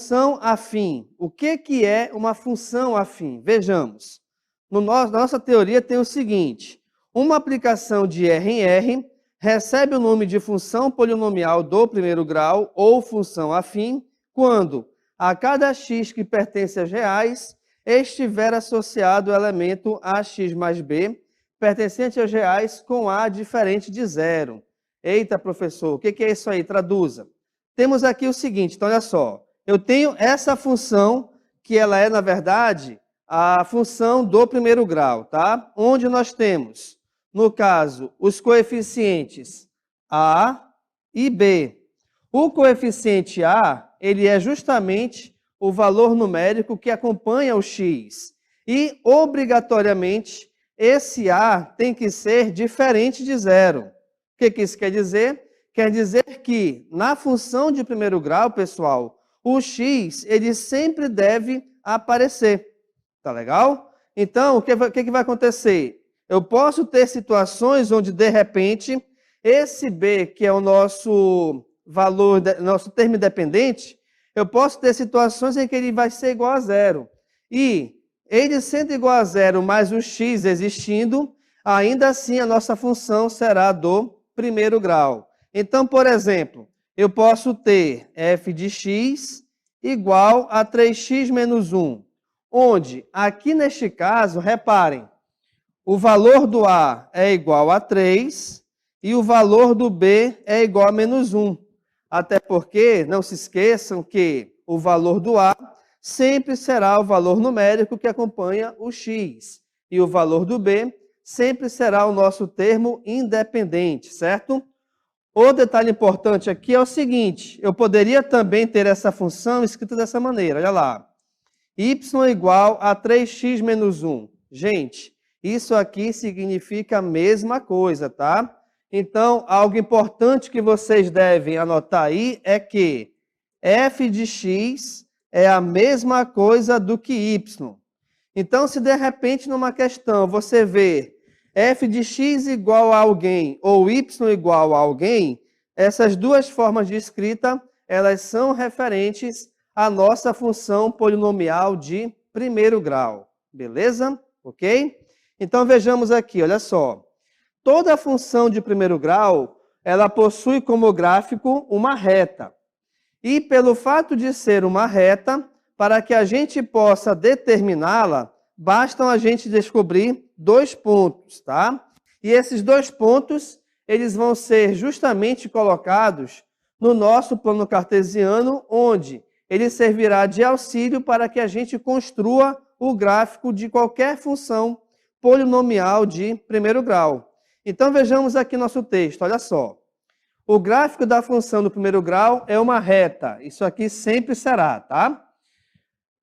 função afim. O que é uma função afim? Vejamos. Na nossa teoria tem o seguinte: uma aplicação de R em R recebe o nome de função polinomial do primeiro grau ou função afim quando a cada x que pertence às reais estiver associado o elemento ax mais b pertencente aos reais com a diferente de zero. Eita, professor, o que é isso aí? Traduza. Temos aqui o seguinte, então olha só. Eu tenho essa função, que ela é, na verdade, a função do primeiro grau, tá? Onde nós temos, no caso, os coeficientes a e b. O coeficiente a, ele é justamente o valor numérico que acompanha o x. E, obrigatoriamente, esse a tem que ser diferente de zero. O que isso quer dizer? Quer dizer que, na função de primeiro grau, pessoal, o x, ele sempre deve aparecer. Tá legal? Então, o que vai acontecer? Eu posso ter situações onde, de repente, esse b, que é o nosso valor, nosso termo independente, eu posso ter situações em que ele vai ser igual a zero. E ele sendo igual a zero mais o x existindo, ainda assim a nossa função será do primeiro grau. Então, por exemplo, eu posso ter f de x igual a 3x menos 1, onde, aqui neste caso, reparem, o valor do a é igual a 3 e o valor do b é igual a menos 1. Até porque, não se esqueçam que o valor do a sempre será o valor numérico que acompanha o x. E o valor do b sempre será o nosso termo independente, certo? O detalhe importante aqui é o seguinte, eu poderia também ter essa função escrita dessa maneira, olha lá. Y igual a 3x menos 1. Gente, isso aqui significa a mesma coisa, tá? Então, algo importante que vocês devem anotar aí é que f de x é a mesma coisa do que y. Então, se de repente numa questão você vê f de x igual a alguém ou y igual a alguém, essas duas formas de escrita, elas são referentes à nossa função polinomial de primeiro grau. Beleza? Ok? Então, vejamos aqui, olha só. Toda função de primeiro grau, ela possui como gráfico uma reta. E pelo fato de ser uma reta, para que a gente possa determiná-la, bastam a gente descobrir 2 pontos, tá? E esses 2 pontos, eles vão ser justamente colocados no nosso plano cartesiano, onde ele servirá de auxílio para que a gente construa o gráfico de qualquer função polinomial de primeiro grau. Então, vejamos aqui nosso texto, olha só. O gráfico da função do primeiro grau é uma reta. Isso aqui sempre será, tá?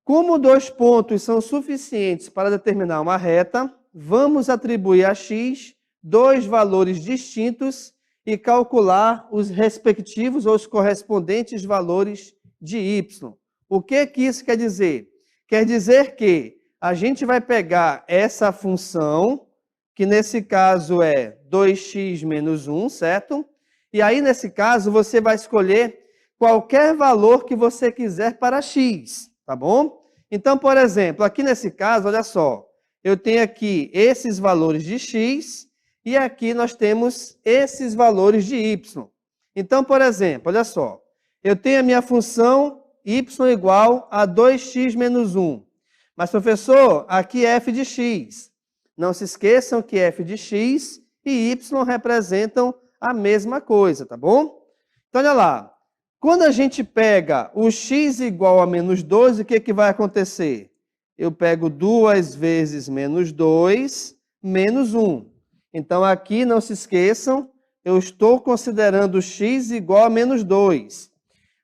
Como 2 pontos são suficientes para determinar uma reta, vamos atribuir a x 2 valores distintos e calcular os respectivos ou os correspondentes valores de y. O que isso quer dizer? Quer dizer que a gente vai pegar essa função, que nesse caso é 2x menos 1, certo? E aí, nesse caso, você vai escolher qualquer valor que você quiser para x, tá bom? Então, por exemplo, aqui nesse caso, olha só, eu tenho aqui esses valores de x e aqui nós temos esses valores de y. Então, por exemplo, olha só, eu tenho a minha função y igual a 2x menos 1. Mas, professor, aqui é f de x. Não se esqueçam que f de x e y representam a mesma coisa, tá bom? Então, olha lá. Quando a gente pega o x igual a menos 2, o que vai acontecer? Eu pego 2 vezes menos 2, menos 1. Então, aqui, não se esqueçam, eu estou considerando x igual a menos 2.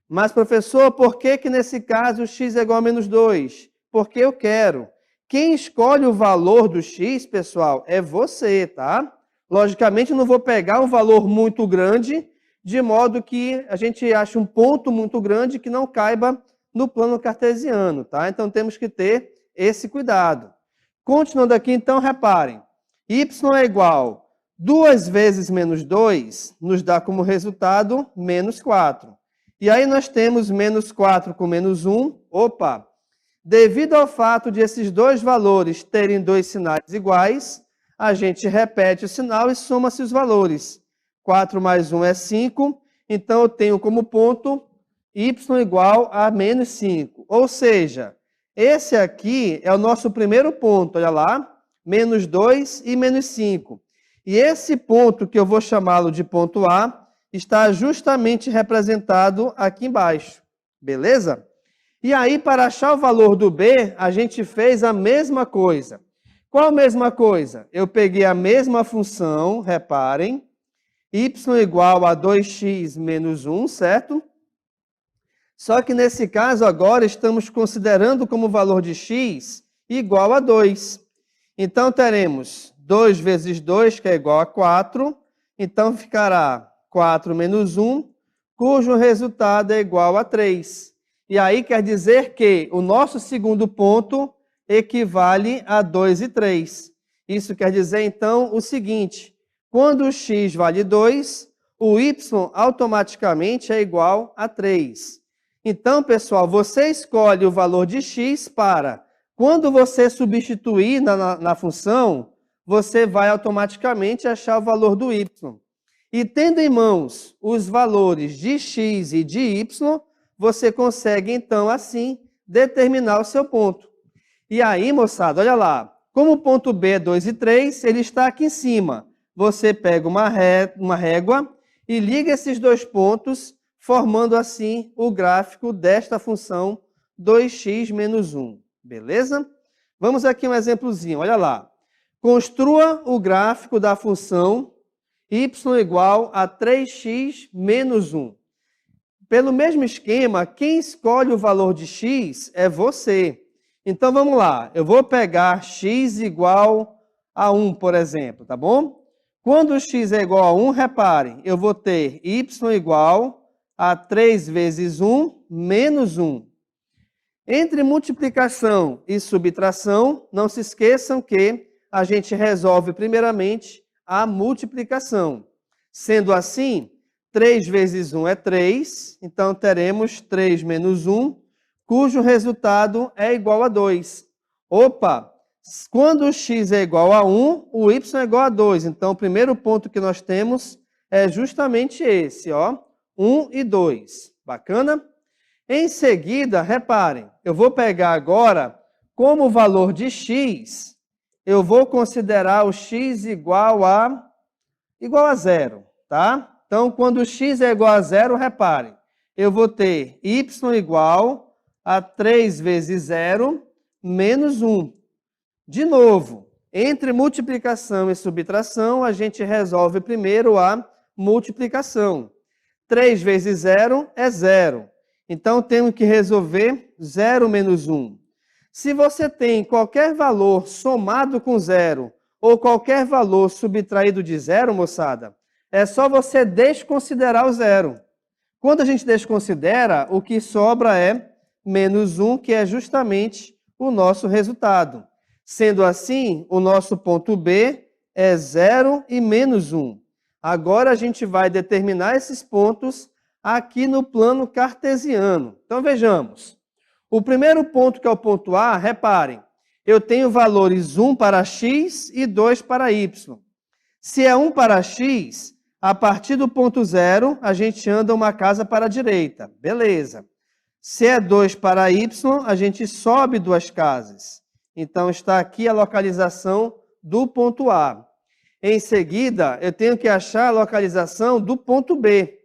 Mas, professor, por que nesse caso o x é igual a menos 2? Porque eu quero. Quem escolhe o valor do x, pessoal, é você, tá? Logicamente, eu não vou pegar um valor muito grande, de modo que a gente ache um ponto muito grande que não caiba no plano cartesiano, tá? Então, temos que ter esse cuidado. Continuando aqui, então, reparem. Y é igual a 2 vezes menos 2, nos dá como resultado menos 4. E aí nós temos menos 4 com menos 1. Opa! Devido ao fato de esses dois valores terem dois sinais iguais, a gente repete o sinal e soma-se os valores. 4 mais 1 é 5, então eu tenho como ponto y igual a menos 5. Ou seja, esse aqui é o nosso primeiro ponto, olha lá, menos 2 e menos 5. E esse ponto, que eu vou chamá-lo de ponto A, está justamente representado aqui embaixo, beleza? E aí, para achar o valor do B, a gente fez a mesma coisa. Qual a mesma coisa? Eu peguei a mesma função, reparem, y igual a 2x menos 1, certo? Só que nesse caso agora estamos considerando como valor de x igual a 2. Então teremos 2 vezes 2, que é igual a 4. Então ficará 4 menos 1, cujo resultado é igual a 3. E aí quer dizer que o nosso segundo ponto equivale a 2 e 3. Isso quer dizer, então, o seguinte: quando o x vale 2, o y automaticamente é igual a 3. Então, pessoal, você escolhe o valor de x para, quando você substituir na função, você vai automaticamente achar o valor do y. E tendo em mãos os valores de x e de y, você consegue, então, assim, determinar o seu ponto. E aí, moçada, olha lá, como o ponto B é 2 e 3, ele está aqui em cima. Você pega uma régua e liga esses dois pontos, formando assim o gráfico desta função 2x menos 1. Beleza? Vamos aqui um exemplozinho, olha lá. Construa o gráfico da função y igual a 3x menos 1. Pelo mesmo esquema, quem escolhe o valor de x é você. Então, vamos lá. Eu vou pegar x igual a 1, por exemplo, tá bom? Quando x é igual a 1, reparem, eu vou ter y igual a 3 vezes 1 menos 1. Entre multiplicação e subtração, não se esqueçam que a gente resolve primeiramente a multiplicação. Sendo assim, 3 vezes 1 é 3, então teremos 3 menos 1, cujo resultado é igual a 2. Opa! Quando o x é igual a 1, o y é igual a 2. Então, o primeiro ponto que nós temos é justamente esse, ó, 1 e 2. Bacana? Em seguida, reparem, eu vou pegar agora, como valor de x, eu vou considerar o x igual a 0, tá? Então, quando x é igual a 0, reparem, eu vou ter y igual a 3 vezes 0 menos 1. De novo, entre multiplicação e subtração, a gente resolve primeiro a multiplicação. 3 vezes 0 é 0. Então, temos que resolver 0 menos 1. Se você tem qualquer valor somado com 0 ou qualquer valor subtraído de 0, moçada, é só você desconsiderar o 0. Quando a gente desconsidera, o que sobra é menos 1, que é justamente o nosso resultado. Sendo assim, o nosso ponto B é 0 e menos 1. Agora a gente vai determinar esses pontos aqui no plano cartesiano. Então vejamos. O primeiro ponto, que é o ponto A, reparem, eu tenho valores 1 para x e 2 para y. Se é 1 para x, a partir do ponto 0, a gente anda uma casa para a direita. Beleza. Se é 2 para y, a gente sobe 2 casas. Então, está aqui a localização do ponto A. Em seguida, eu tenho que achar a localização do ponto B.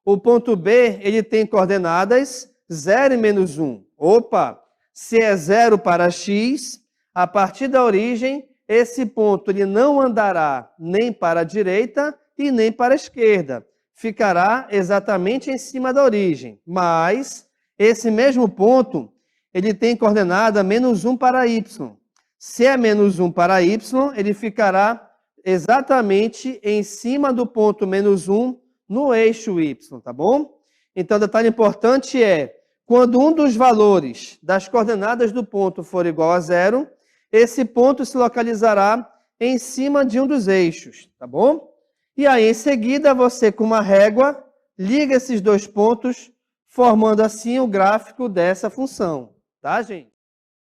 O ponto B, ele tem coordenadas 0 e menos 1. Opa! Se é 0 para x, a partir da origem, esse ponto ele não andará nem para a direita e nem para a esquerda. Ficará exatamente em cima da origem. Mas esse mesmo ponto, ele tem coordenada menos 1 para y. Se é menos 1 para y, ele ficará exatamente em cima do ponto menos 1 no eixo y, tá bom? Então, o detalhe importante é, quando um dos valores das coordenadas do ponto for igual a 0, esse ponto se localizará em cima de um dos eixos, tá bom? E aí, em seguida, você com uma régua, liga esses dois pontos, formando assim o gráfico dessa função, tá, gente?